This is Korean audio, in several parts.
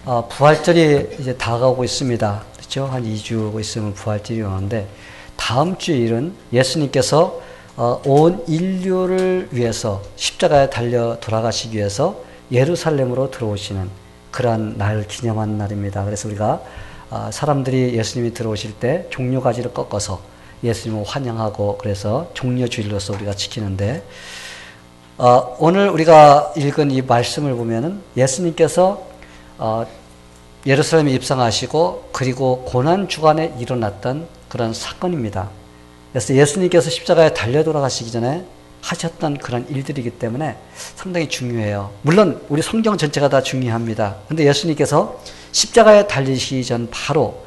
부활절이 이제 다가오고 있습니다. 그렇죠? 한 2주 있으면 부활절이 오는데, 다음 주일은 예수님께서 온 인류를 위해서 십자가에 달려 돌아가시기 위해서 예루살렘으로 들어오시는 그러한 날을 기념하는 날입니다. 그래서 우리가 사람들이 예수님이 들어오실 때 종려가지를 꺾어서 예수님을 환영하고, 그래서 종려주일로서 우리가 지키는데, 오늘 우리가 읽은 이 말씀을 보면은 예수님께서 예루살렘에 입성하시고 그리고 고난 주간에 일어났던 그런 사건입니다. 그래서 예수님께서 십자가에 달려 돌아가시기 전에 하셨던 그런 일들이기 때문에 상당히 중요해요. 물론 우리 성경 전체가 다 중요합니다. 근데 예수님께서 십자가에 달리시기 전 바로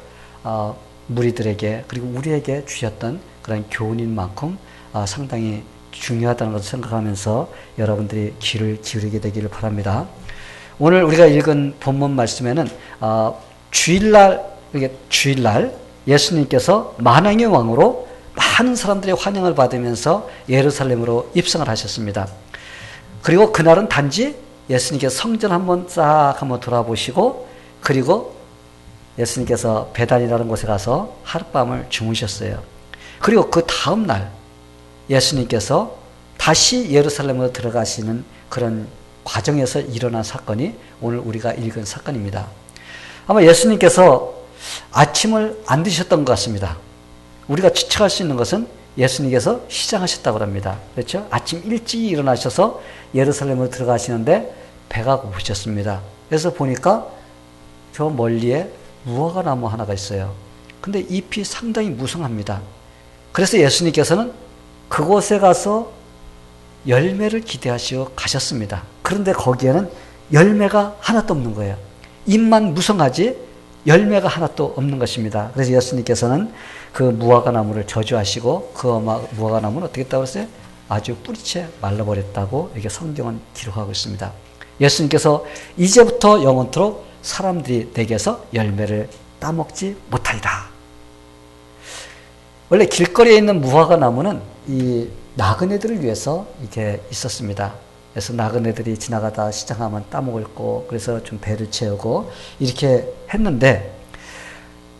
무리들에게 그리고 우리에게 주셨던 그런 교훈인 만큼 상당히 중요하다는 것을 생각하면서 여러분들이 귀를 기울이게 되기를 바랍니다. 오늘 우리가 읽은 본문 말씀에는 주일날 예수님께서 만왕의 왕으로 많은 사람들의 환영을 받으면서 예루살렘으로 입성을 하셨습니다. 그리고 그날은 단지 예수님께서 성전 한번 싹 한번 돌아보시고, 그리고 예수님께서 베단이라는 곳에 가서 하룻밤을 주무셨어요. 그리고 그 다음 날 예수님께서 다시 예루살렘으로 들어가시는 그런 과정에서 일어난 사건이 오늘 우리가 읽은 사건입니다. 아마 예수님께서 아침을 안 드셨던 것 같습니다. 우리가 추측할 수 있는 것은 예수님께서 시장하셨다고 합니다. 그렇죠? 아침 일찍 일어나셔서 예루살렘으로 들어가시는데 배가 고프셨습니다. 그래서 보니까 저 멀리에 무화과 나무 하나가 있어요. 근데 잎이 상당히 무성합니다. 그래서 예수님께서는 그곳에 가서 열매를 기대하시고 가셨습니다. 그런데 거기에는 열매가 하나도 없는 거예요. 잎만 무성하지 열매가 하나도 없는 것입니다. 그래서 예수님께서는 그 무화과 나무를 저주하시고 그 무화과 나무는 어떻게 했다고 했어요? 아주 뿌리채 말라버렸다고 이렇게 성경은 기록하고 있습니다. 예수님께서 이제부터 영원토록 사람들이 내게서 열매를 따먹지 못하리라. 원래 길거리에 있는 무화과 나무는 이 나그네들을 위해서 이렇게 있었습니다. 그래서 나그네들이 지나가다 시장하면 따먹을 거, 그래서 좀 배를 채우고 이렇게 했는데,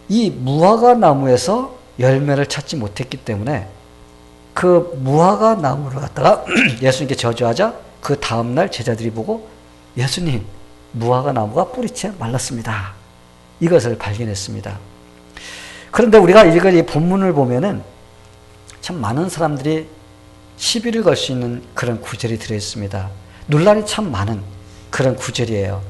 이 무화과 나무에서 열매를 찾지 못했기 때문에 그 무화과 나무를 갖다가 예수님께 저주하자 그 다음날 제자들이 보고, 예수님, 무화과 나무가 뿌리채 말랐습니다. 이것을 발견했습니다. 그런데 우리가 읽은 이 본문을 보면은 참 많은 사람들이 시비를 걸 수 있는 그런 구절이 들어있습니다. 논란이 참 많은 그런 구절이에요.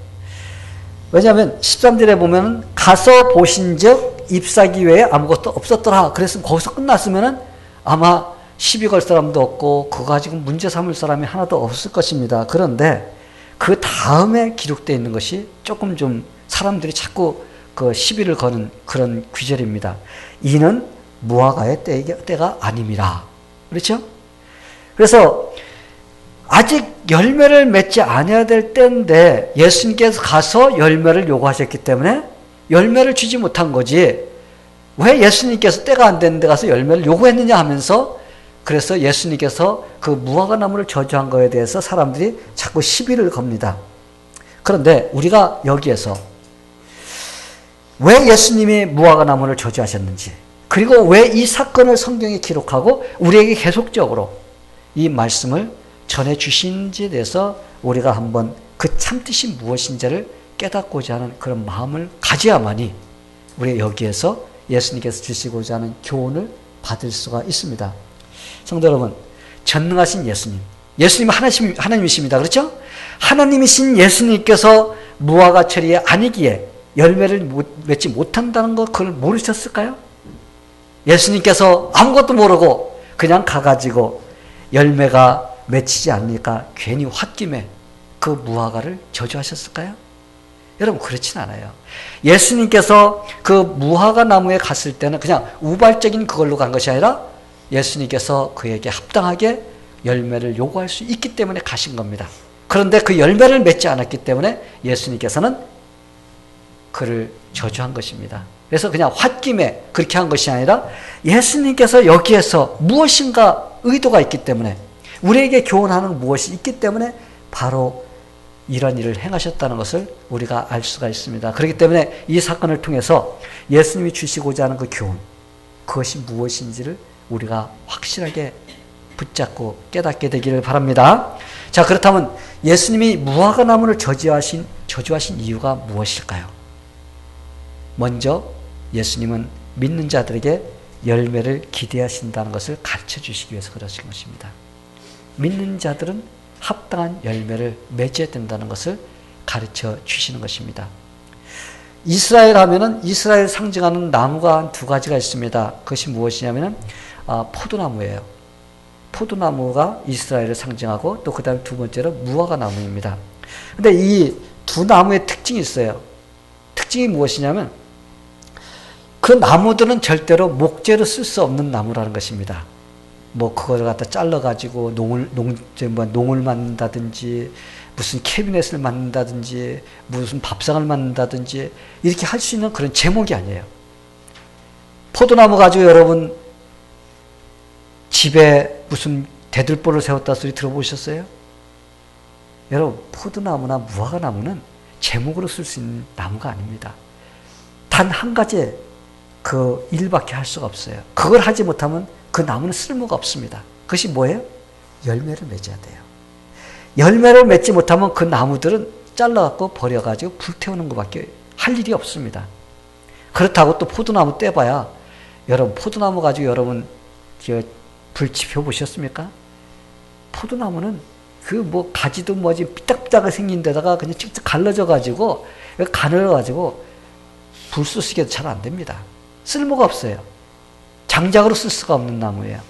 왜냐하면 13절에 보면 가서 보신즉 잎사귀 외에 아무것도 없었더라. 그래서 거기서 끝났으면 아마 시비 걸 사람도 없고 그거 가지고 문제 삼을 사람이 하나도 없을 것입니다. 그런데 그 다음에 기록되어 있는 것이 조금 좀 사람들이 자꾸 그 시비를 거는 그런 구절입니다. 이는 무화과의 때가 아님이라. 그렇죠? 그래서 아직 열매를 맺지 않아야 될 때인데 예수님께서 가서 열매를 요구하셨기 때문에 열매를 주지 못한 거지, 왜 예수님께서 때가 안 됐는데 가서 열매를 요구했느냐 하면서, 그래서 예수님께서 그 무화과 나무를 저주한 거에 대해서 사람들이 자꾸 시비를 겁니다. 그런데 우리가 여기에서 왜 예수님이 무화과 나무를 저주하셨는지, 그리고 왜 이 사건을 성경에 기록하고 우리에게 계속적으로 이 말씀을 전해주신지에 대해서 우리가 한번 그 참뜻이 무엇인지를 깨닫고자 하는 그런 마음을 가져야만이 우리가 여기에서 예수님께서 주시고자 하는 교훈을 받을 수가 있습니다. 성도 여러분, 전능하신 예수님 하나님이십니다. 그렇죠? 하나님이신 예수님께서 무화과 처리에 아니기에 열매를 맺지 못한다는 것, 그걸 모르셨을까요? 예수님께서 아무것도 모르고 그냥 가가지고 열매가 맺히지 않으니까 괜히 홧김에 그 무화과를 저주하셨을까요? 여러분, 그렇진 않아요. 예수님께서 그 무화과 나무에 갔을 때는 그냥 우발적인 그걸로 간 것이 아니라 예수님께서 그에게 합당하게 열매를 요구할 수 있기 때문에 가신 겁니다. 그런데 그 열매를 맺지 않았기 때문에 예수님께서는 그를 저주한 것입니다. 그래서 그냥 홧김에 그렇게 한 것이 아니라 예수님께서 여기에서 무엇인가 의도가 있기 때문에, 우리에게 교훈하는 무엇이 있기 때문에 바로 이런 일을 행하셨다는 것을 우리가 알 수가 있습니다. 그렇기 때문에 이 사건을 통해서 예수님이 주시고자 하는 그 교훈, 그것이 무엇인지를 우리가 확실하게 붙잡고 깨닫게 되기를 바랍니다. 자, 그렇다면 예수님이 무화과나무를 저주하신 이유가 무엇일까요? 먼저 예수님은 믿는 자들에게 열매를 기대하신다는 것을 가르쳐 주시기 위해서 그러신 것입니다. 믿는 자들은 합당한 열매를 맺어야 된다는 것을 가르쳐 주시는 것입니다. 이스라엘 하면은 이스라엘 상징하는 나무가 한 두 가지가 있습니다. 그것이 무엇이냐면은 포도나무예요. 포도나무가 이스라엘을 상징하고 또 그 다음에 두 번째로 무화과 나무입니다. 근데 이 두 나무의 특징이 있어요. 특징이 무엇이냐면 그 나무들은 절대로 목재로 쓸 수 없는 나무라는 것입니다. 뭐 그걸 갖다 잘라가지고 농을 만든다든지 무슨 캐비넷을 만든다든지 무슨 밥상을 만든다든지 이렇게 할 수 있는 그런 제목이 아니에요. 포도나무 가지고 여러분 집에 무슨 대들보를 세웠다 소리 들어보셨어요? 여러분 포도나무나 무화과나무는 제목으로 쓸 수 있는 나무가 아닙니다. 단 한 가지 그 일밖에 할 수가 없어요. 그걸 하지 못하면 그 나무는 쓸모가 없습니다. 그것이 뭐예요? 열매를 맺어야 돼요. 열매를 맺지 못하면 그 나무들은 잘라갖고 버려가지고 불태우는 것밖에 할 일이 없습니다. 그렇다고 또 포도나무 떼봐야 여러분 포도나무 가지고 여러분 불 지펴 보셨습니까? 포도나무는 그 뭐 가지도 뭐지 삐딱삐딱하게 생긴 데다가 그냥 직접 갈라져 가지고 가늘어 가지고 불 쏘시게도 잘 안 됩니다. 쓸모가 없어요. 장작으로 쓸 수가 없는 나무예요.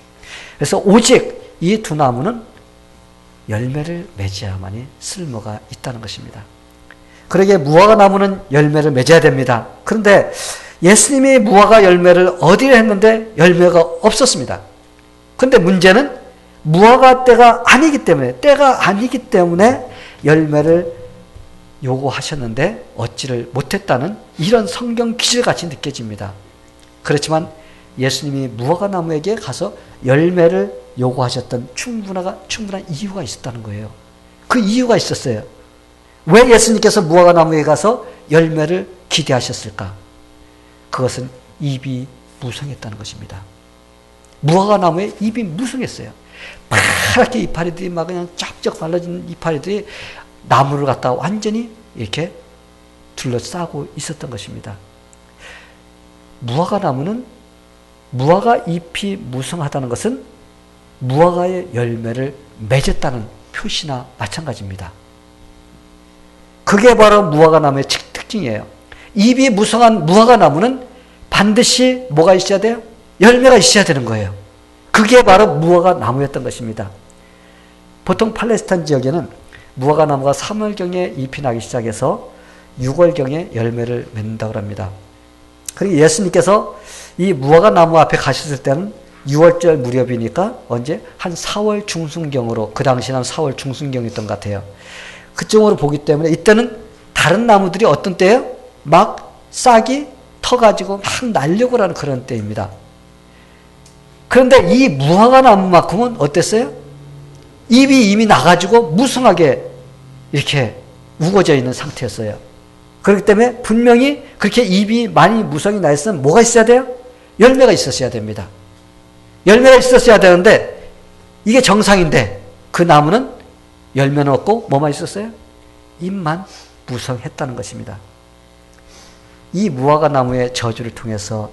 그래서 오직 이 두 나무는 열매를 맺어야만이 쓸모가 있다는 것입니다. 그러기에 무화과 나무는 열매를 맺어야 됩니다. 그런데 예수님이 무화과 열매를 어디에 했는데 열매가 없었습니다. 그런데 문제는 무화과 때가 아니기 때문에 열매를 요구하셨는데 얻지를 못했다는 이런 성경 기질같이 느껴집니다. 그렇지만 예수님이 무화과 나무에게 가서 열매를 요구하셨던 충분한 이유가 있었다는 거예요. 그 이유가 있었어요. 왜 예수님께서 무화과 나무에 가서 열매를 기대하셨을까? 그것은 입이 무성했다는 것입니다. 무화과 나무에 입이 무성했어요. 파랗게 이파리들이 막 그냥 쫙쫙 발라진 이파리들이 나무를 갖다 완전히 이렇게 둘러싸고 있었던 것입니다. 무화과 나무는 무화과 잎이 무성하다는 것은 무화과의 열매를 맺었다는 표시나 마찬가지입니다. 그게 바로 무화과 나무의 특징이에요. 잎이 무성한 무화과 나무는 반드시 뭐가 있어야 돼요? 열매가 있어야 되는 거예요. 그게 바로 무화과 나무였던 것입니다. 보통 팔레스타인 지역에는 무화과 나무가 3월경에 잎이 나기 시작해서 6월경에 열매를 맺는다고 합니다. 그리고 예수님께서 이 무화과 나무 앞에 가셨을 때는 6월절 무렵이니까 언제? 한 4월 중순경으로, 그 당시는 한 4월 중순경이었던 것 같아요. 그쪽으로 보기 때문에 이때는 다른 나무들이 어떤 때예요? 막 싹이 터가지고 막 날려고 하는 그런 때입니다. 그런데 이 무화과 나무만큼은 어땠어요? 잎이 이미 나가지고 무성하게 이렇게 우거져 있는 상태였어요. 그렇기 때문에 분명히 그렇게 잎이 많이 무성이 나 있으면 뭐가 있어야 돼요? 열매가 있었어야 됩니다. 열매가 있었어야 되는데 이게 정상인데 그 나무는 열매는 없고 뭐만 있었어요? 잎만 무성했다는 것입니다. 이 무화과 나무의 저주를 통해서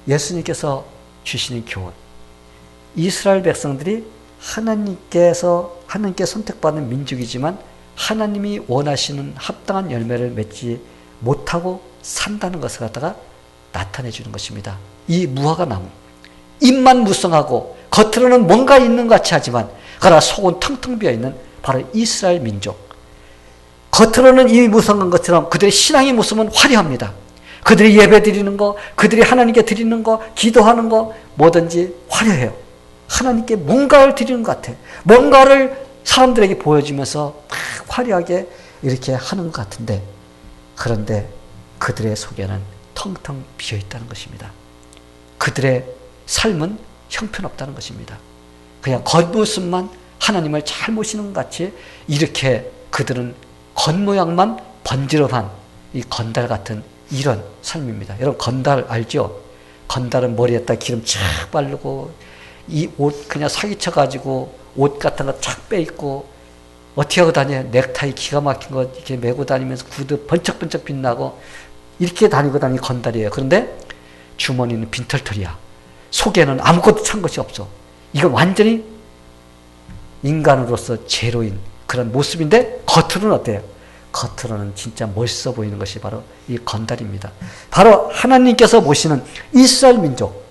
예수님께서 주시는 교훈, 이스라엘 백성들이 하나님께 선택받은 민족이지만 하나님이 원하시는 합당한 열매를 맺지 못하고 산다는 것을 갖다가 나타내 주는 것입니다. 이 무화과 나무, 잎만 무성하고 겉으로는 뭔가 있는 것 같이 하지만 그러나 속은 텅텅 비어있는 바로 이스라엘 민족. 겉으로는 이미 무성한 것처럼 그들의 신앙의 모습은 화려합니다. 그들이 예배 드리는 거, 그들이 하나님께 드리는 거, 기도하는 거 뭐든지 화려해요. 하나님께 뭔가를 드리는 것 같아. 뭔가를 사람들에게 보여주면서 막 화려하게 이렇게 하는 것 같은데, 그런데 그들의 속에는 텅텅 비어있다는 것입니다. 그들의 삶은 형편없다는 것입니다. 그냥 겉모습만 하나님을 잘 모시는 것 같이 이렇게 그들은 겉모양만 번지름한 이 건달 같은 이런 삶입니다. 여러분 건달 알죠? 건달은 머리에다 기름 쫙 바르고 이 옷 그냥 사기쳐가지고 옷 같은 거 쫙 빼입고 어떻게 하고 다녀요? 넥타이 기가 막힌 거 이렇게 메고 다니면서 구두 번쩍번쩍 빛나고 이렇게 다니고 다니는 건달이에요. 그런데 주머니는 빈털털이야. 속에는 아무것도 찬 것이 없어. 이건 완전히 인간으로서 제로인 그런 모습인데 겉으로는 어때요? 겉으로는 진짜 멋있어 보이는 것이 바로 이 건달입니다. 바로 하나님께서 보시는 이스라엘 민족,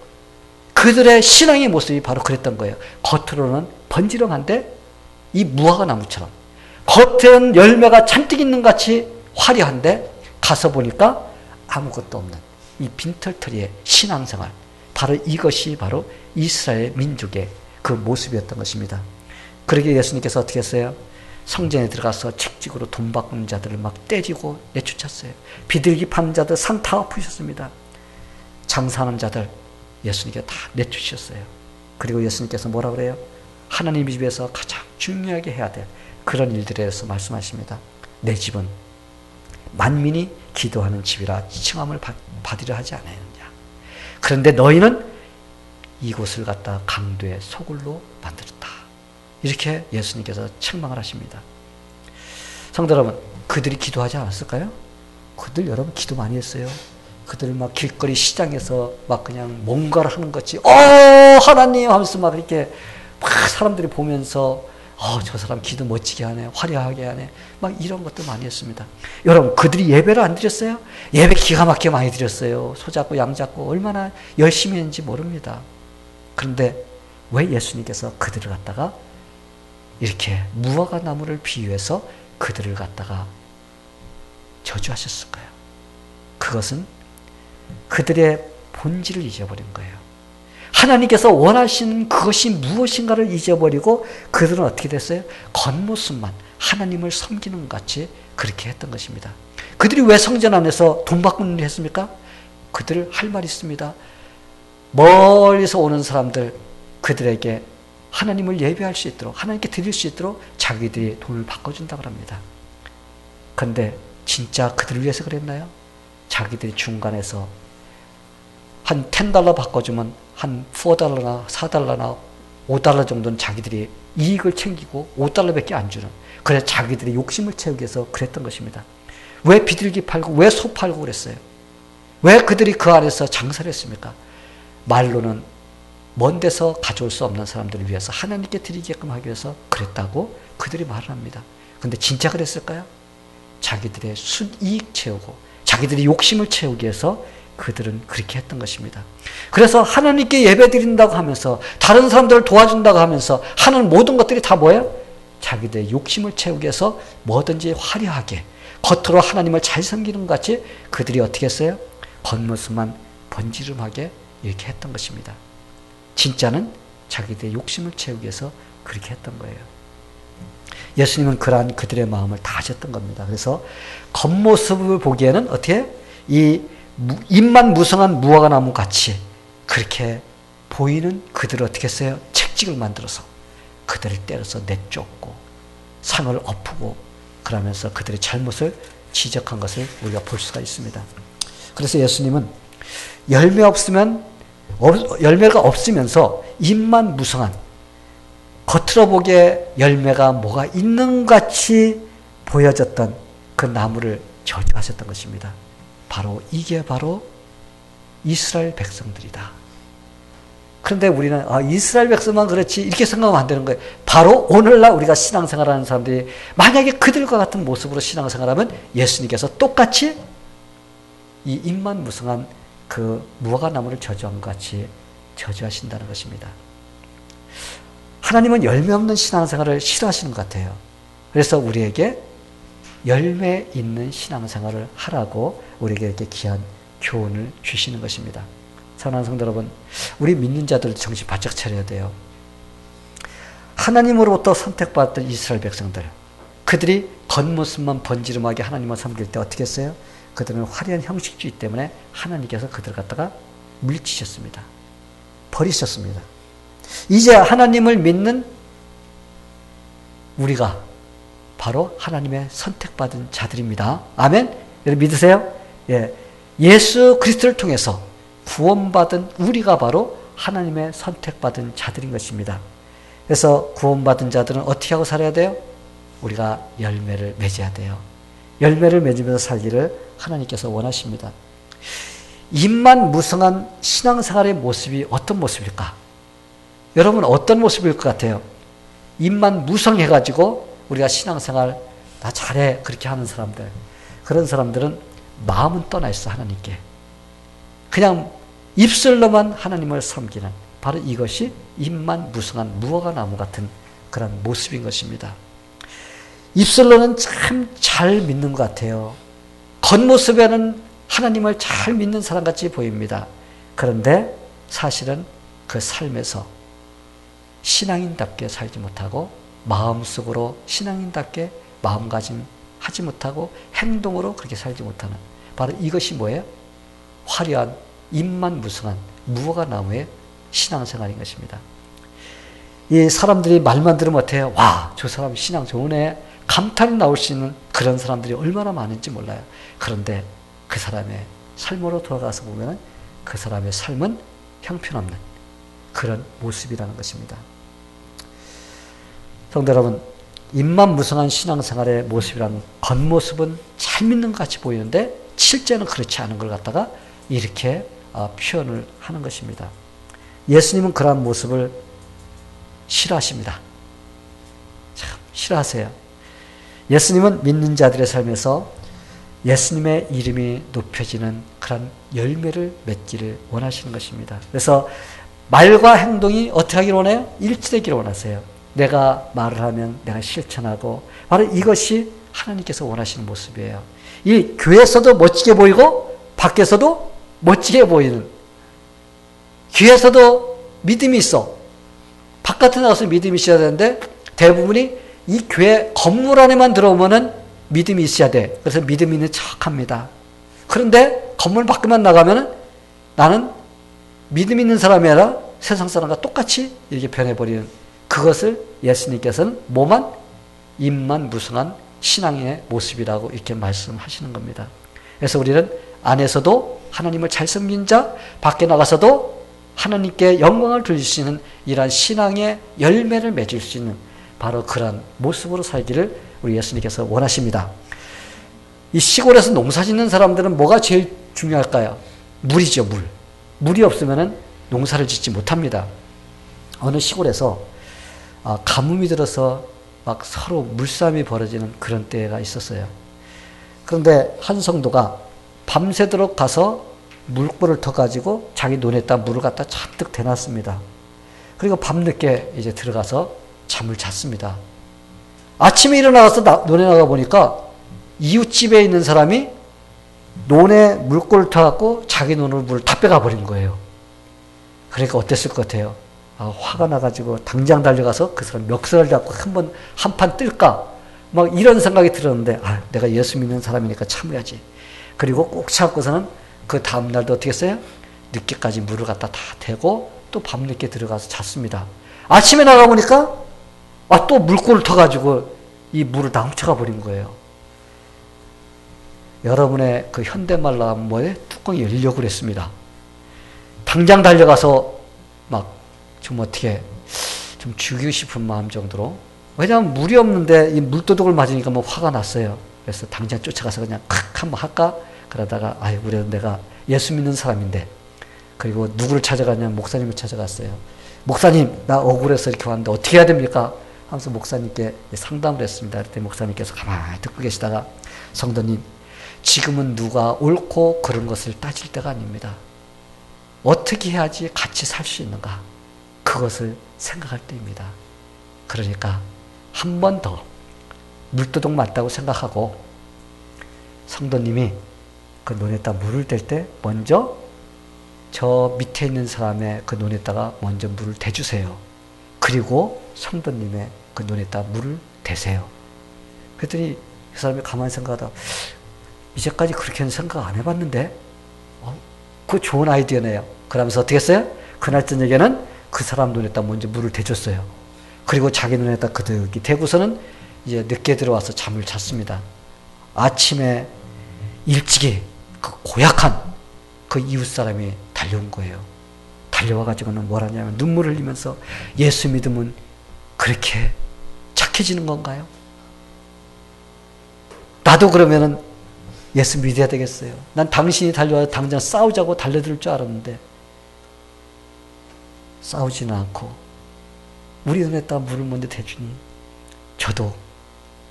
그들의 신앙의 모습이 바로 그랬던 거예요. 겉으로는 번지렁한데 이 무화과 나무처럼 겉에는 열매가 잔뜩 있는 같이 화려한데 가서 보니까 아무것도 없는 이 빈털터리의 신앙생활, 바로 이것이 바로 이스라엘 민족의 그 모습이었던 것입니다. 그러기에 예수님께서 어떻게 했어요? 성전에 들어가서 책찍으로 돈 바꾸는 자들을 막 때리고 내쫓았어요. 비둘기 파는 자들 상 다 엎으셨습니다. 장사하는 자들 예수님께서 다 내쫓으셨어요. 그리고 예수님께서 뭐라 그래요? 하나님 집에서 가장 중요하게 해야 될 그런 일들에 대해서 말씀하십니다. 내 집은 만민이 기도하는 집이라 칭함을 받으려 하지 않았느냐. 그런데 너희는 이곳을 갖다 강도의 소굴로 만들었다. 이렇게 예수님께서 책망을 하십니다. 성도 여러분, 그들이 기도하지 않았을까요? 그들 여러분 기도 많이 했어요. 그들 막 길거리 시장에서 막 그냥 뭔가를 하는 것이 하나님 하면서 막 이렇게 막 사람들이 보면서 저 사람 기도 멋지게 하네, 화려하게 하네, 막 이런 것도 많이 했습니다. 여러분, 그들이 예배를 안 드렸어요? 예배 기가 막히게 많이 드렸어요. 소 잡고 양 잡고 얼마나 열심히 했는지 모릅니다. 그런데 왜 예수님께서 그들을 갖다가 이렇게 무화과 나무를 비유해서 그들을 갖다가 저주하셨을까요? 그것은 그들의 본질을 잊어버린 거예요. 하나님께서 원하시는 그것이 무엇인가를 잊어버리고 그들은 어떻게 됐어요? 겉모습만 하나님을 섬기는 것 같이 그렇게 했던 것입니다. 그들이 왜 성전 안에서 돈 바꾸는 일을 했습니까? 그들 할 말이 있습니다. 멀리서 오는 사람들 그들에게 하나님을 예배할 수 있도록, 하나님께 드릴 수 있도록 자기들이 돈을 바꿔준다고 합니다. 그런데 진짜 그들을 위해서 그랬나요? 자기들이 중간에서 한 $10 바꿔주면 한 $4나 $4나 $5 정도는 자기들이 이익을 챙기고 $5밖에 안 주는, 그래서 자기들이 욕심을 채우기 위해서 그랬던 것입니다. 왜 비둘기 팔고 왜 소 팔고 그랬어요? 왜 그들이 그 안에서 장사를 했습니까? 말로는 먼 데서 가져올 수 없는 사람들을 위해서 하나님께 드리게끔 하기 위해서 그랬다고 그들이 말을 합니다. 그런데 진짜 그랬을까요? 자기들의 순이익 채우고 자기들이 욕심을 채우기 위해서 그들은 그렇게 했던 것입니다. 그래서 하나님께 예배 드린다고 하면서 다른 사람들을 도와준다고 하면서 하는 모든 것들이 다 뭐예요? 자기들의 욕심을 채우기 위해서 뭐든지 화려하게 겉으로 하나님을 잘 섬기는 것 같이 그들이 어떻게 했어요? 겉모습만 번지름하게 이렇게 했던 것입니다. 진짜는 자기들의 욕심을 채우기 위해서 그렇게 했던 거예요. 예수님은 그러한 그들의 마음을 다 아셨던 겁니다. 그래서 겉모습을 보기에는 어떻게 이 입만 무성한 무화과 나무 같이 그렇게 보이는 그들을 어떻게 했어요? 책찍을 만들어서 그들을 때려서 내쫓고 상을 엎고 그러면서 그들의 잘못을 지적한 것을 우리가 볼 수가 있습니다. 그래서 예수님은 열매가 없으면서 입만 무성한 겉으로 보기에 열매가 뭐가 있는 같이 보여졌던 그 나무를 저주하셨던 것입니다. 이게 바로 이스라엘 백성들이다. 그런데 우리는 이스라엘 백성만 그렇지 이렇게 생각하면 안 되는 거예요. 바로 오늘날 우리가 신앙생활하는 사람들이 만약에 그들과 같은 모습으로 신앙생활하면 예수님께서 똑같이 이 입만 무성한 그 무화과 나무를 저주한 것 같이 저주하신다는 것입니다. 하나님은 열매 없는 신앙생활을 싫어하시는 것 같아요. 그래서 우리에게 열매 있는 신앙생활을 하라고 우리에게 이렇게 귀한 교훈을 주시는 것입니다. 사랑하는 성도 여러분, 우리 믿는 자들도 정신 바짝 차려야 돼요. 하나님으로부터 선택받았던 이스라엘 백성들, 그들이 겉모습만 번지름하게 하나님을 섬길 때 어떻게 했어요? 그들은 화려한 형식주의 때문에 하나님께서 그들을 갖다가 물리치셨습니다. 버리셨습니다. 이제 하나님을 믿는 우리가 바로 하나님의 선택받은 자들입니다. 아멘? 여러분 믿으세요? 예. 예수 그리스도를 통해서 구원받은 우리가 바로 하나님의 선택받은 자들인 것입니다. 그래서 구원받은 자들은 어떻게 하고 살아야 돼요? 우리가 열매를 맺어야 돼요. 열매를 맺으면서 살기를 하나님께서 원하십니다. 입만 무성한 신앙생활의 모습이 어떤 모습일까? 여러분 어떤 모습일 것 같아요? 입만 무성해가지고 우리가 신앙생활 나 잘해 그렇게 하는 사람들, 그런 사람들은 마음은 떠나 있어 하나님께. 그냥 입술로만 하나님을 섬기는 바로 이것이 입만 무성한 무화과 나무 같은 그런 모습인 것입니다. 입술로는 참 잘 믿는 것 같아요. 겉모습에는 하나님을 잘 믿는 사람같이 보입니다. 그런데 사실은 그 삶에서 신앙인답게 살지 못하고 마음속으로 신앙인답게 마음가짐 하지 못하고 행동으로 그렇게 살지 못하는 바로 이것이 뭐예요? 화려한 입만 무성한 무화과 나무의 신앙생활인 것입니다. 이 사람들이 말만 들으면 어때요? 와, 저 사람 신앙 좋으네. 감탄이 나올 수 있는 그런 사람들이 얼마나 많은지 몰라요. 그런데 그 사람의 삶으로 돌아가서 보면 그 사람의 삶은 형편없는 그런 모습이라는 것입니다. 성도 여러분, 입만 무성한 신앙생활의 모습이라는 겉모습은 잘 믿는 것 같이 보이는데 실제는 그렇지 않은 걸 갖다가 이렇게 표현을 하는 것입니다. 예수님은 그러한 모습을 싫어하십니다. 참 싫어하세요. 예수님은 믿는 자들의 삶에서 예수님의 이름이 높여지는 그런 열매를 맺기를 원하시는 것입니다. 그래서 말과 행동이 어떻게 하기를 원해요? 일치되기를 원하세요. 내가 말을 하면 내가 실천하고 바로 이것이 하나님께서 원하시는 모습이에요. 이 교회에서도 멋지게 보이고 밖에서도 멋지게 보이는, 교회에서도 믿음이 있어. 바깥에 나가서 믿음이 있어야 되는데 대부분이 이 교회 건물 안에만 들어오면은 믿음이 있어야 돼. 그래서 믿음 있는 척합니다. 그런데 건물 밖에만 나가면은 나는 믿음 있는 사람이 아니라 세상 사람과 똑같이 이렇게 변해버리는 그것을 예수님께서는 뭐만? 입만 무성한 신앙의 모습이라고 이렇게 말씀하시는 겁니다. 그래서 우리는 안에서도 하나님을 잘 섬긴 자, 밖에 나가서도 하나님께 영광을 돌리시는 이러한 신앙의 열매를 맺을 수 있는 바로 그런 모습으로 살기를 우리 예수님께서 원하십니다. 이 시골에서 농사 짓는 사람들은 뭐가 제일 중요할까요? 물이죠, 물. 물이 없으면 농사를 짓지 못합니다. 어느 시골에서 가뭄이 들어서 막 서로 물싸움이 벌어지는 그런 때가 있었어요. 그런데 한 성도가 밤새도록 가서 물꼬를 터가지고 자기 논에다 물을 갖다 잔뜩 대놨습니다. 그리고 밤늦게 이제 들어가서 잠을 잤습니다. 아침에 일어나서 논에 나가 보니까 이웃집에 있는 사람이 논에 물꼬를 터갖고 자기 논으로 물을 다 빼가 버린 거예요. 그러니까 어땠을 것 같아요? 화가 나가지고 당장 달려가서 그 사람 멱살을 잡고 한판 뜰까? 막 이런 생각이 들었는데, 내가 예수 믿는 사람이니까 참아야지. 그리고 꼭 참고서는 그 다음날도 어떻게 했어요? 늦게까지 물을 갖다 다 대고 또 밤늦게 들어가서 잤습니다. 아침에 나가보니까 또 물꼬를 터가지고 이 물을 다 훔쳐가 버린 거예요. 여러분의 그 현대말로 하면 뭐예요? 뚜껑이 열려고 그랬습니다. 당장 달려가서 막 좀 어떻게 좀 죽이고 싶은 마음 정도로. 왜냐하면 물이 없는데 이 물도둑을 맞으니까 뭐 화가 났어요. 그래서 당장 쫓아가서 그냥 한번 할까? 그러다가 그래도 내가 예수 믿는 사람인데, 그리고 누구를 찾아가냐? 목사님을 찾아갔어요. 목사님, 나 억울해서 이렇게 왔는데 어떻게 해야 됩니까? 하면서 목사님께 상담을 했습니다. 그랬더니 목사님께서 가만히 듣고 계시다가, 성도님, 지금은 누가 옳고 그런 것을 따질 때가 아닙니다. 어떻게 해야지 같이 살 수 있는가? 그것을 생각할 때입니다. 그러니까 한 번 더 물도둑 맞다고 생각하고 성도님이 그 논에다 물을 댈 때 먼저 저 밑에 있는 사람의 그 논에다가 먼저 물을 대주세요. 그리고 성도님의 그 논에다 물을 대세요. 그랬더니 그 사람이 가만히 생각하다, 이제까지 그렇게는 생각 안 해봤는데 그거 좋은 아이디어네요. 그러면서 어떻게 했어요? 그날 저녁에는 그 사람 눈에다 먼저 물을 대줬어요. 그리고 자기 눈에다 그득이 대고서는 이제 늦게 들어와서 잠을 잤습니다. 아침에 일찍이 그 고약한 그 이웃 사람이 달려온 거예요. 달려와가지고는 뭘 하냐면 눈물을 흘리면서 예수 믿으면 그렇게 착해지는 건가요? 나도 그러면은 예수 믿어야 되겠어요. 난 당신이 달려와서 당장 싸우자고 달려들 줄 알았는데 싸우지는 않고 우리 눈에다 물을 먼저 대주니 저도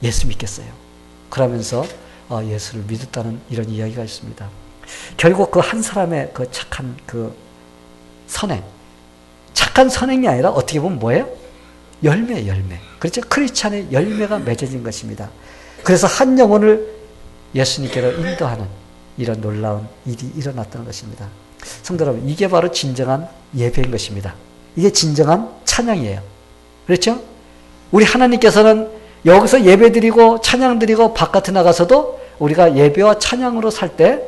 예수 믿겠어요. 그러면서 예수를 믿었다는 이런 이야기가 있습니다. 결국 그 한 사람의 그 착한 그 선행, 착한 선행이 아니라 어떻게 보면 뭐예요? 열매. 그렇죠? 크리스찬의 열매가 맺어진 것입니다. 그래서 한 영혼을 예수님께로 인도하는 이런 놀라운 일이 일어났던 것입니다. 성도 여러분, 이게 바로 진정한 예배인 것입니다. 이게 진정한 찬양이에요. 그렇죠? 우리 하나님께서는 여기서 예배 드리고 찬양 드리고 바깥에 나가서도 우리가 예배와 찬양으로 살 때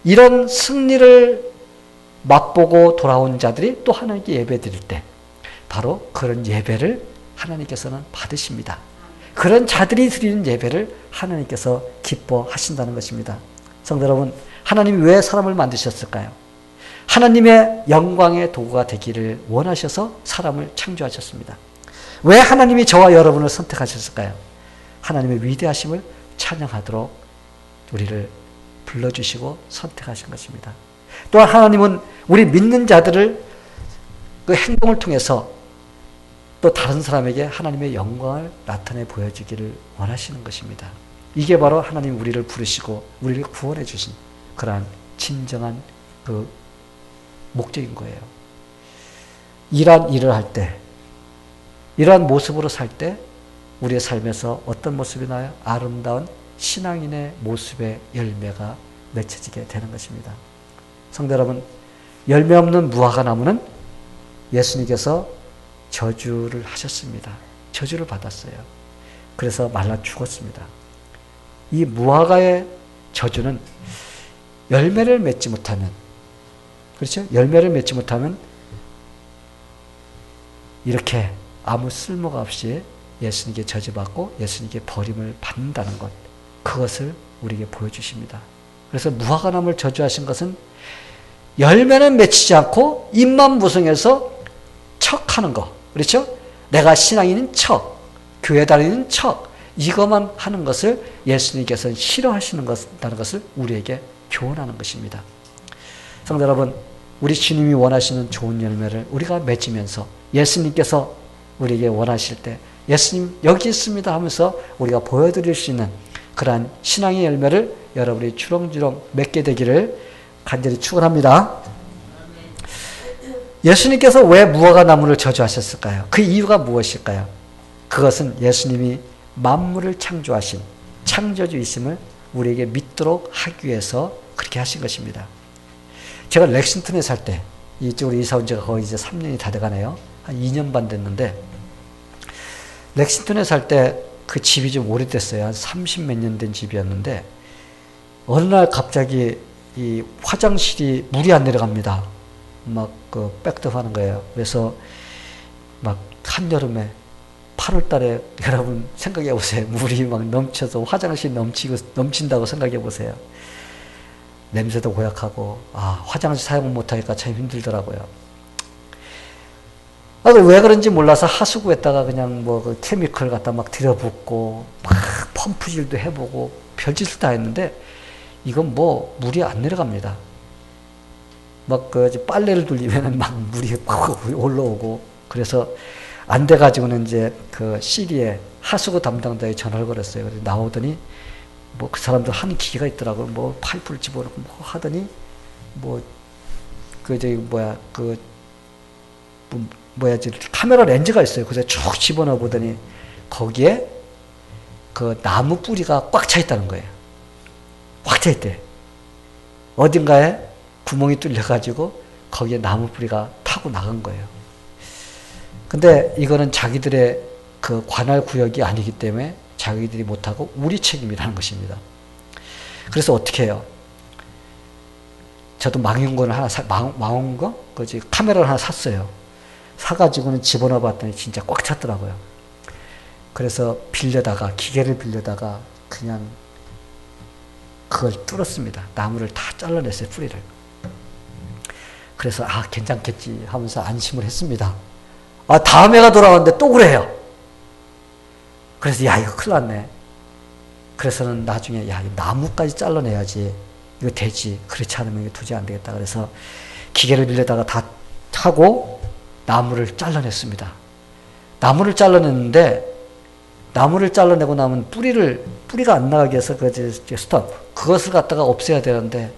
이런 승리를 맛보고 돌아온 자들이 또 하나님께 예배 드릴 때 바로 그런 예배를 하나님께서는 받으십니다. 그런 자들이 드리는 예배를 하나님께서 기뻐하신다는 것입니다. 성도 여러분, 하나님이 왜 사람을 만드셨을까요? 하나님의 영광의 도구가 되기를 원하셔서 사람을 창조하셨습니다. 왜 하나님이 저와 여러분을 선택하셨을까요? 하나님의 위대하심을 찬양하도록 우리를 불러주시고 선택하신 것입니다. 또한 하나님은 우리 믿는 자들을 그 행동을 통해서 또 다른 사람에게 하나님의 영광을 나타내 보여주기를 원하시는 것입니다. 이게 바로 하나님 우리를 부르시고 우리를 구원해 주신 그러한 진정한 그 목적인 거예요. 이러한 일을 할 때, 이러한 모습으로 살 때 우리의 삶에서 어떤 모습이 나요? 아름다운 신앙인의 모습의 열매가 맺혀지게 되는 것입니다. 성도 여러분, 열매 없는 무화과 나무는 예수님께서 저주를 하셨습니다. 저주를 받았어요. 그래서 말라 죽었습니다. 이 무화과의 저주는 열매를 맺지 못하면, 그렇죠? 열매를 맺지 못하면 이렇게 아무 쓸모가 없이 예수님께 저주받고 예수님께 버림을 받는다는 것, 그것을 우리에게 보여주십니다. 그래서 무화과나무를 저주하신 것은 열매는 맺히지 않고 입만 무성해서 척하는 거, 그렇죠? 내가 신앙인인 척, 교회 다니는 척, 이것만 하는 것을 예수님께서는 싫어하시는 것이라는 것을 우리에게 교훈하는 것입니다. 성도 여러분, 우리 주님이 원하시는 좋은 열매를 우리가 맺으면서 예수님께서 우리에게 원하실 때 예수님 여기 있습니다 하면서 우리가 보여드릴 수 있는 그러한 신앙의 열매를 여러분이 주렁주렁 맺게 되기를 간절히 축원합니다. 예수님께서 왜 무화과 나무를 저주하셨을까요? 그 이유가 무엇일까요? 그것은 예수님이 만물을 창조하신 창조주이심을 우리에게 믿도록 하기 위해서 그렇게 하신 것입니다. 제가 렉싱턴에 살 때, 이쪽으로 이사 온 지가 거의 이제 3년이 다 돼가네요. 한 2년 반 됐는데, 렉싱턴에 살 때 그 집이 좀 오래됐어요. 한 30 몇 년 된 집이었는데, 어느 날 갑자기 이 화장실이 물이 안 내려갑니다. 막 그 백업 하는 거예요. 그래서 막 한여름에 8월 달에 여러분 생각해 보세요. 물이 막 넘쳐서 화장실 넘친다고 생각해 보세요. 냄새도 고약하고, 화장실 사용 못하니까 참 힘들더라고요. 왜 그런지 몰라서 하수구에다가 그냥 뭐 그 케미컬 갖다 막 들여붓고, 막 펌프질도 해보고, 별짓을 다 했는데, 이건 뭐 물이 안 내려갑니다. 막 그 빨래를 돌리면 막 물이 막 올라오고, 그래서 안 돼가지고는 이제 그 시리에 하수구 담당자에 전화를 걸었어요. 그래서 나오더니, 뭐 그 사람들 하는 기계가 있더라고요. 뭐 파이프를 집어넣고 뭐 하더니 카메라 렌즈가 있어요. 그래서 쭉 집어넣어 보더니 거기에 그 나무 뿌리가 꽉 차 있다는 거예요. 꽉 차 있대. 어딘가에 구멍이 뚫려 가지고 거기에 나무 뿌리가 타고 나간 거예요. 근데 이거는 자기들의 그 관할 구역이 아니기 때문에 자기들이 못하고 우리 책임이라는 것입니다. 그래서 어떻게 해요? 저도 망원경을 하나 망원경? 카메라를 하나 샀어요. 사가지고는 집어넣어 봤더니 진짜 꽉 찼더라고요. 그래서 기계를 빌려다가 그냥 그걸 뚫었습니다. 나무를 다 잘라냈어요, 뿌리를. 그래서 괜찮겠지 하면서 안심을 했습니다. 다음 해가 돌아왔는데 또 그래요. 그래서 이거 큰일 났네. 그래서는 나중에 이 나무까지 잘라내야지 이거 되지. 그렇지 않으면 이거 도저히 안 되겠다. 그래서 기계를 빌려다가 다 하고 나무를 잘라냈습니다. 나무를 잘라냈는데 나무를 잘라내고 나면 뿌리가 안 나가게 해서 그것을 갖다가 없애야 되는데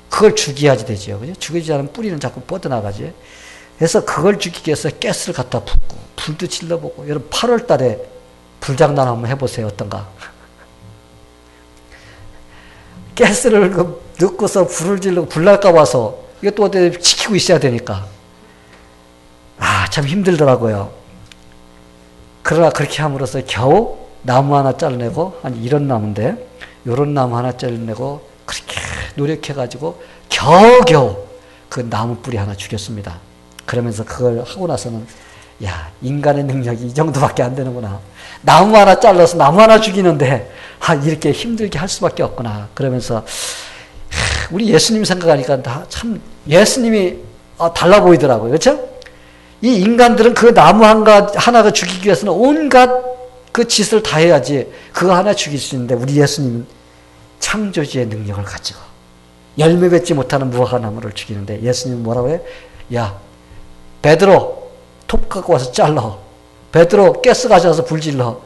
그걸 죽여야지 되죠. 그죠? 죽이지 않으면 뿌리는 자꾸 뻗어나가지. 그래서 그걸 죽이기 위해서 가스를 갖다 붓고 불도 질러보고 여러분 8월 달에 불장난 한번 해보세요. 어떤가? 가스를 넣고서 불을 지르고 불 날까 봐서 이것도 어디 지키고 있어야 되니까 참 힘들더라고요. 그러나 그렇게 함으로써 겨우 나무 하나 잘라내고 이런 나무인데 요런 나무 하나 잘라내고 그렇게 노력해가지고 겨우겨우 그 나무 뿌리 하나 죽였습니다. 그러면서 그걸 하고 나서는 인간의 능력이 이 정도밖에 안 되는구나. 나무 하나 잘라서 나무 하나 죽이는데 이렇게 힘들게 할 수밖에 없구나. 그러면서 우리 예수님 생각하니까 참 예수님이 달라 보이더라고요. 그렇죠? 이 인간들은 그 나무 하나가 죽이기 위해서는 온갖 그 짓을 다 해야지 그거 하나 죽일 수 있는데 우리 예수님은 창조주의 능력을 가지고 열매 맺지 못하는 무화과나무를 죽이는데 예수님은 뭐라고 해요? 베드로 톱 갖고 와서 잘라. 베드로 가스 가져와서 불 질러.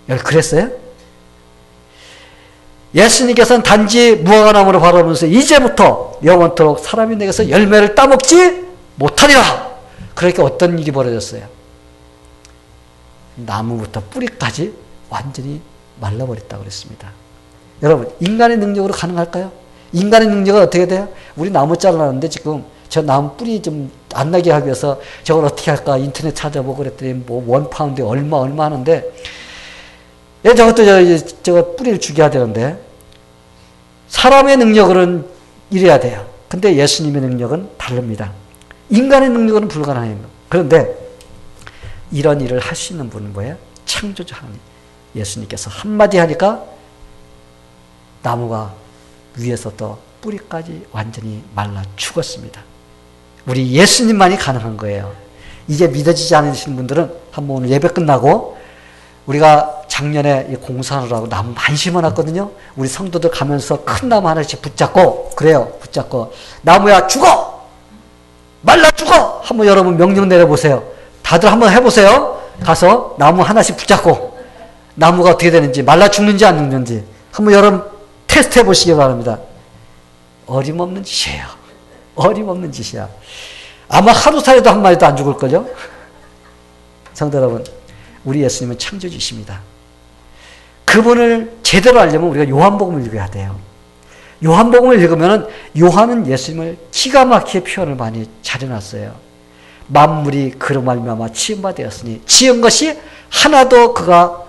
그랬어요? 예수님께서는 단지 무화과나무를 바라보면서 이제부터 영원토록 사람이 내게서 열매를 따먹지 못하리라. 그러니까 어떤 일이 벌어졌어요? 나무부터 뿌리까지 완전히 말라버렸다고 그랬습니다. 여러분, 인간의 능력으로 가능할까요? 인간의 능력은 어떻게 돼요? 우리 나무 잘라놨는데 지금 저 나무 뿌리 좀 안 나게 하기 위해서 저걸 어떻게 할까 인터넷 찾아보고 그랬더니 원 파운드에 얼마 하는데 저것도 저거 뿌리를 죽여야 되는데 사람의 능력으로는 이래야 돼요. 근데 예수님의 능력은 다릅니다. 인간의 능력은 불가능해요. 그런데 이런 일을 할 수 있는 분은 뭐예요? 창조주 하나님. 예수님께서 한마디 하니까 나무가 위에서부터 뿌리까지 완전히 말라 죽었습니다. 우리 예수님만이 가능한 거예요. 이제 믿어지지 않으시는 분들은 한번 오늘 예배 끝나고 우리가 작년에 공사하느라고 나무 많이 심어놨거든요. 우리 성도들 가면서 큰 나무 하나씩 붙잡고 붙잡고 나무야 죽어! 말라 죽어! 한번 여러분 명령 내려보세요. 다들 한번 해보세요. 가서 나무 하나씩 붙잡고 나무가 어떻게 되는지 말라 죽는지 안 죽는지 한번 여러분 테스트 해보시기 바랍니다. 어림없는 짓이에요. 어림없는 짓이야. 아마 하루 살아도 한 마리도 안 죽을걸요? 성도 여러분, 우리 예수님은 창조주이십니다. 그분을 제대로 알려면 우리가 요한복음을 읽어야 돼요. 요한복음을 읽으면 요한은 예수님을 기가 막히게 표현을 많이 잘해놨어요. 만물이 그로 말미암아 지은 바 되었으니 지은 것이 하나도 그가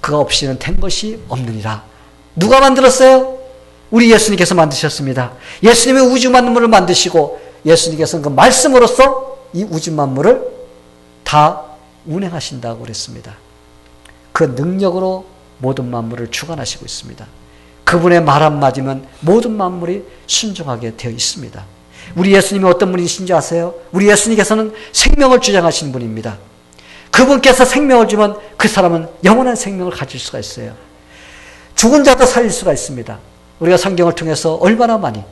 없이는 된 것이 없느니라. 누가 만들었어요? 우리 예수님께서 만드셨습니다. 예수님이 우주 만물을 만드시고 예수님께서는 그 말씀으로써 이 우주 만물을 다 운행하신다고 그랬습니다. 그 능력으로 모든 만물을 주관하시고 있습니다. 그분의 말 한마디면 모든 만물이 순종하게 되어 있습니다. 우리 예수님이 어떤 분이신지 아세요? 우리 예수님께서는 생명을 주장하시는 분입니다. 그분께서 생명을 주면 그 사람은 영원한 생명을 가질 수가 있어요. 죽은 자도 살릴 수가 있습니다. 우리가 성경을 통해서 얼마나 많이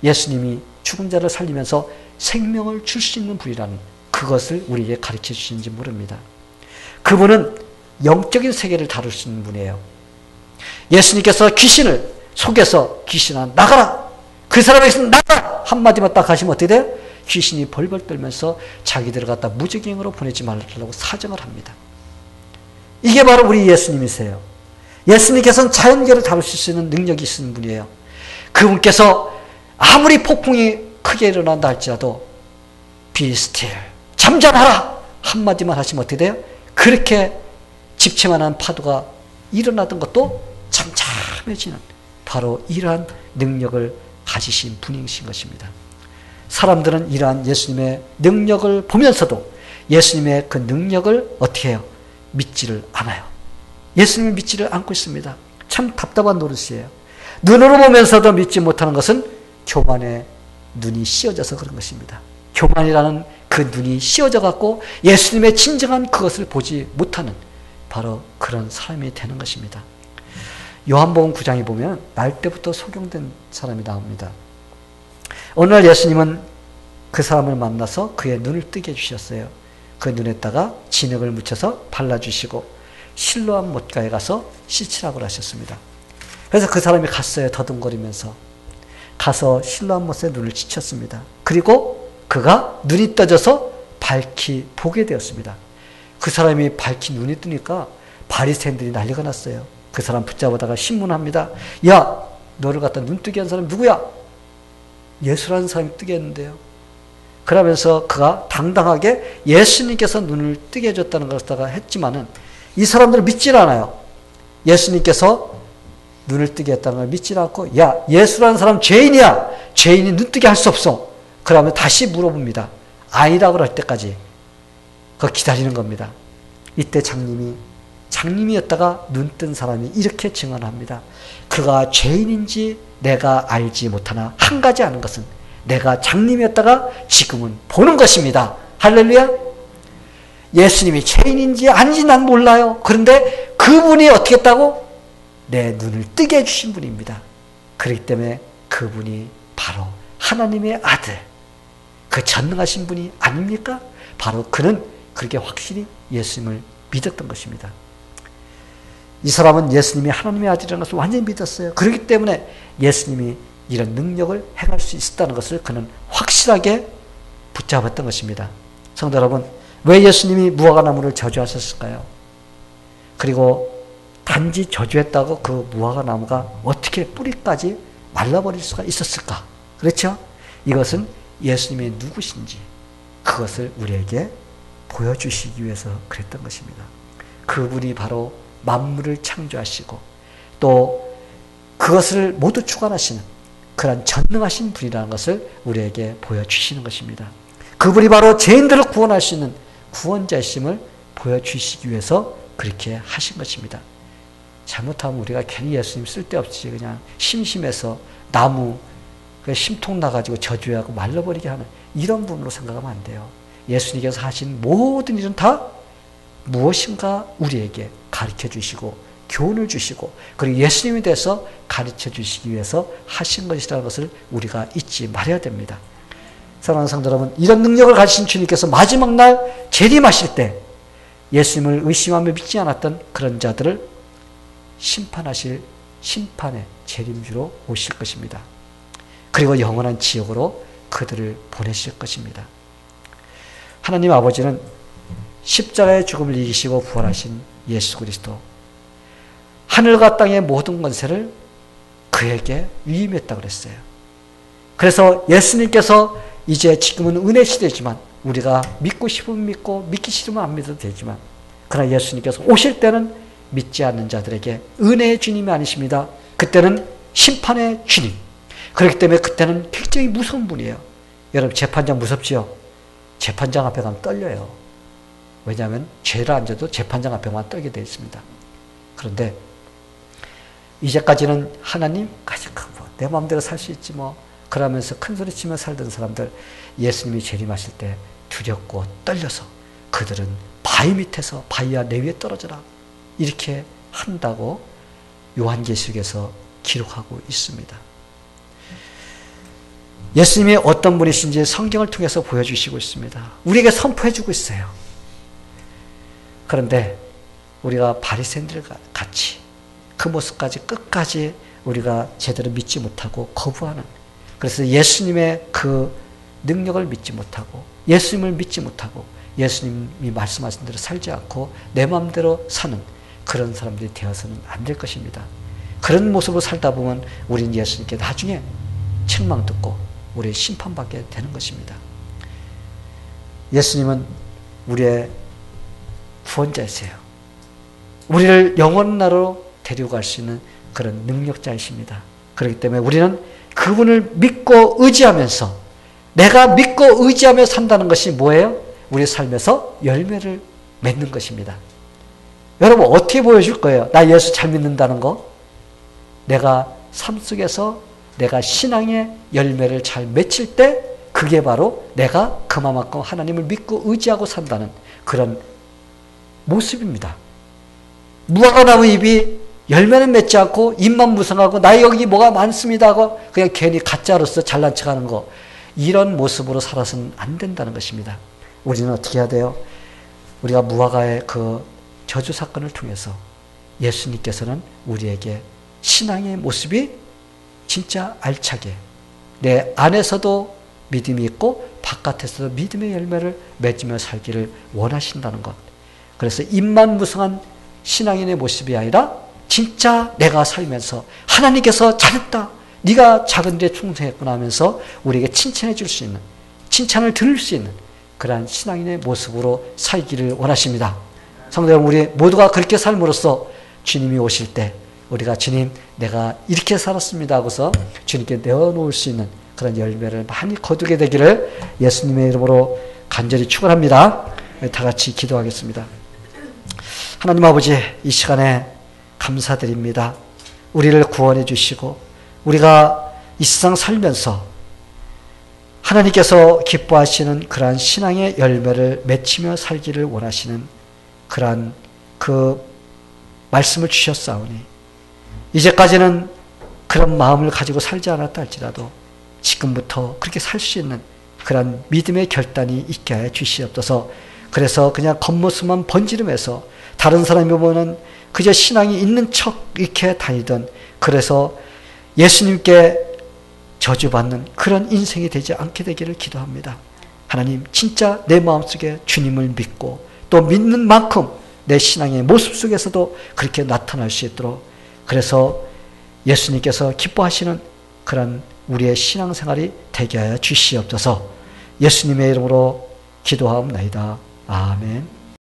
예수님이 죽은 자를 살리면서 생명을 줄 수 있는 분이라는 그것을 우리에게 가르쳐 주시는지 모릅니다. 그분은 영적인 세계를 다룰 수 있는 분이에요. 예수님께서 귀신을 속여서 귀신아 나가라! 그 사람에게서 나가라! 한마디만 딱 하시면 어떻게 돼요? 귀신이 벌벌 떨면서 자기들을 갖다 무적행으로 보내지 말라고 사정을 합니다. 이게 바로 우리 예수님이세요. 예수님께서는 자연계를 다루실 수 있는 능력이 있는 분이에요. 그분께서 아무리 폭풍이 크게 일어난다 할지라도 Be still. 잠잠하라! 한마디만 하시면 어떻게 돼요? 그렇게 집채만한 파도가 일어나던 것도 잠잠해지는 바로 이러한 능력을 가지신 분이신 것입니다. 사람들은 이러한 예수님의 능력을 보면서도 예수님의 그 능력을 어떻게 해요? 믿지를 않아요. 예수님을 믿지를 않고 있습니다. 참 답답한 노릇이에요. 눈으로 보면서도 믿지 못하는 것은 교만의 눈이 씌어져서 그런 것입니다. 교만이라는 그 눈이 씌어져 갖고 예수님의 진정한 그것을 보지 못하는 바로 그런 사람이 되는 것입니다. 요한복음 9장에 보면 날 때부터 소경된 사람이 나옵니다. 어느 날 예수님은 그 사람을 만나서 그의 눈을 뜨게 해주셨어요. 그 눈에다가 진흙을 묻혀서 발라주시고 실로암 못가에 가서 씻으라고 하셨습니다. 그래서 그 사람이 갔어요. 더듬거리면서 가서 실로암 못에 눈을 씻혔습니다. 그리고 그가 눈이 떠져서 밝히 보게 되었습니다. 그 사람이 밝히 눈이 뜨니까 바리새인들이 난리가 났어요. 그 사람 붙잡아다가 신문합니다. 야, 너를 갖다 눈 뜨게 한 사람 누구야? 예수라는 사람이 뜨게 했는데요. 그러면서 그가 당당하게 예수님께서 눈을 뜨게 해줬다는 것을 했지만은 이 사람들은 믿질 않아요. 예수님께서 눈을 뜨게 했다는 걸 믿질 않고, 야, 예수라는 사람 죄인이야. 죄인이 눈 뜨게 할 수 없어. 그러면 다시 물어봅니다. 아니라고 할 때까지 그거 기다리는 겁니다. 이때 장님이었다가 눈 뜬 사람이 이렇게 증언합니다. 그가 죄인인지 내가 알지 못하나 한 가지 아는 것은 내가 장님이었다가 지금은 보는 것입니다. 할렐루야. 예수님이 죄인인지 아닌지 난 몰라요. 그런데 그분이 어떻게 했다고? 내 눈을 뜨게 해주신 분입니다. 그렇기 때문에 그분이 바로 하나님의 아들, 그 전능하신 분이 아닙니까? 바로 그는 그렇게 확실히 예수님을 믿었던 것입니다. 이 사람은 예수님이 하나님의 아들이라는 것을 완전히 믿었어요. 그렇기 때문에 예수님이 이런 능력을 행할 수 있었다는 것을 그는 확실하게 붙잡았던 것입니다. 성도 여러분, 왜 예수님이 무화과나무를 저주하셨을까요? 그리고 단지 저주했다고 그 무화과나무가 어떻게 뿌리까지 말라버릴 수가 있었을까? 그렇죠? 이것은 예수님이 누구신지 그것을 우리에게 보여주시기 위해서 그랬던 것입니다. 그분이 바로 만물을 창조하시고 또 그것을 모두 주관하시는 그런 전능하신 분이라는 것을 우리에게 보여주시는 것입니다. 그분이 바로 죄인들을 구원할 수 있는 구원자이심을 보여주시기 위해서 그렇게 하신 것입니다. 잘못하면 우리가 괜히 예수님 쓸데없이 그냥 심심해서 나무 심통 나가지고 저주하고 말라버리게 하는 이런 분으로 생각하면 안 돼요. 예수님께서 하신 모든 일은 다 무엇인가 우리에게 가르쳐 주시고 교훈을 주시고 그리고 예수님에 대해서 가르쳐 주시기 위해서 하신 것이라는 것을 우리가 잊지 말아야 됩니다. 사랑하는 성도 여러분, 이런 능력을 가지신 주님께서 마지막 날 재림하실 때 예수님을 의심하며 믿지 않았던 그런 자들을 심판하실 심판의 재림주로 오실 것입니다. 그리고 영원한 지옥으로 그들을 보내실 것입니다. 하나님 아버지는 십자가의 죽음을 이기시고 부활하신 예수 그리스도, 하늘과 땅의 모든 권세를 그에게 위임했다고 그랬어요. 그래서 예수님께서 이제 지금은 은혜 시대지만 우리가 믿고 싶으면 믿고 믿기 싫으면 안 믿어도 되지만 그러나 예수님께서 오실 때는 믿지 않는 자들에게 은혜의 주님이 아니십니다. 그때는 심판의 주님. 그렇기 때문에 그때는 굉장히 무서운 분이에요. 여러분 재판장 무섭지요? 재판장 앞에 가면 떨려요. 왜냐하면 죄를 안 져도 재판장 앞에만 떨게 되어 있습니다. 그런데 이제까지는 하나님 내 마음대로 살 수 있지 뭐 그러면서 큰소리 치며 살던 사람들 예수님이 재림하실 때 두렵고 떨려서 그들은 바위 밑에서 바위야 내 위에 떨어져라 이렇게 한다고 요한계시록에서 기록하고 있습니다. 예수님이 어떤 분이신지 성경을 통해서 보여주시고 있습니다. 우리에게 선포해주고 있어요. 그런데 우리가 바리새인들 같이 그 모습까지 끝까지 우리가 제대로 믿지 못하고 거부하는, 그래서 예수님의 그 능력을 믿지 못하고 예수님을 믿지 못하고 예수님이 말씀하신 대로 살지 않고 내 마음대로 사는 그런 사람들이 되어서는 안 될 것입니다. 그런 모습으로 살다 보면 우리는 예수님께 나중에 책망 듣고 우리 심판받게 되는 것입니다. 예수님은 우리의 구원자이세요. 우리를 영원한 나라로 데리고 갈 수 있는 그런 능력자이십니다. 그렇기 때문에 우리는 그분을 믿고 의지하면서 내가 믿고 의지하며 산다는 것이 뭐예요? 우리 삶에서 열매를 맺는 것입니다. 여러분 어떻게 보여줄 거예요? 나 예수 잘 믿는다는 거? 내가 삶 속에서 내가 신앙의 열매를 잘 맺힐 때 그게 바로 내가 그만큼 하나님을 믿고 의지하고 산다는 그런 모습입니다. 무화과나무 잎이 열매는 맺지 않고 잎만 무성하고 나 여기 뭐가 많습니다 하고 그냥 괜히 가짜로서 잘난 척하는 거, 이런 모습으로 살아서는 안 된다는 것입니다. 우리는 어떻게 해야 돼요? 우리가 무화과의 그 저주 사건을 통해서 예수님께서는 우리에게 신앙의 모습이 진짜 알차게 내 안에서도 믿음이 있고 바깥에서도 믿음의 열매를 맺으며 살기를 원하신다는 것. 그래서 입만 무성한 신앙인의 모습이 아니라 진짜 내가 살면서 하나님께서 잘했다, 네가 작은 일에 충성했구나 하면서 우리에게 칭찬해 줄 수 있는, 칭찬을 들을 수 있는 그러한 신앙인의 모습으로 살기를 원하십니다. 성도 여러분, 우리 모두가 그렇게 삶으로써 주님이 오실 때 우리가 주님 내가 이렇게 살았습니다 하고서 주님께 내어놓을 수 있는 그런 열매를 많이 거두게 되기를 예수님의 이름으로 간절히 축원합니다. 다 같이 기도하겠습니다. 하나님 아버지, 이 시간에 감사드립니다. 우리를 구원해 주시고 우리가 이 세상 살면서 하나님께서 기뻐하시는 그러한 신앙의 열매를 맺히며 살기를 원하시는 그러한 그 말씀을 주셨사오니 이제까지는 그런 마음을 가지고 살지 않았다 할지라도 지금부터 그렇게 살 수 있는 그런 믿음의 결단이 있게 하여 주시옵소서. 그래서 그냥 겉모습만 번지르면서 다른 사람이 보면 그저 신앙이 있는 척 이렇게 다니던, 그래서 예수님께 저주받는 그런 인생이 되지 않게 되기를 기도합니다. 하나님, 진짜 내 마음속에 주님을 믿고 또 믿는 만큼 내 신앙의 모습 속에서도 그렇게 나타날 수 있도록, 그래서 예수님께서 기뻐하시는 그런 우리의 신앙생활이 되게 하여 주시옵소서. 예수님의 이름으로 기도하옵나이다. 아멘.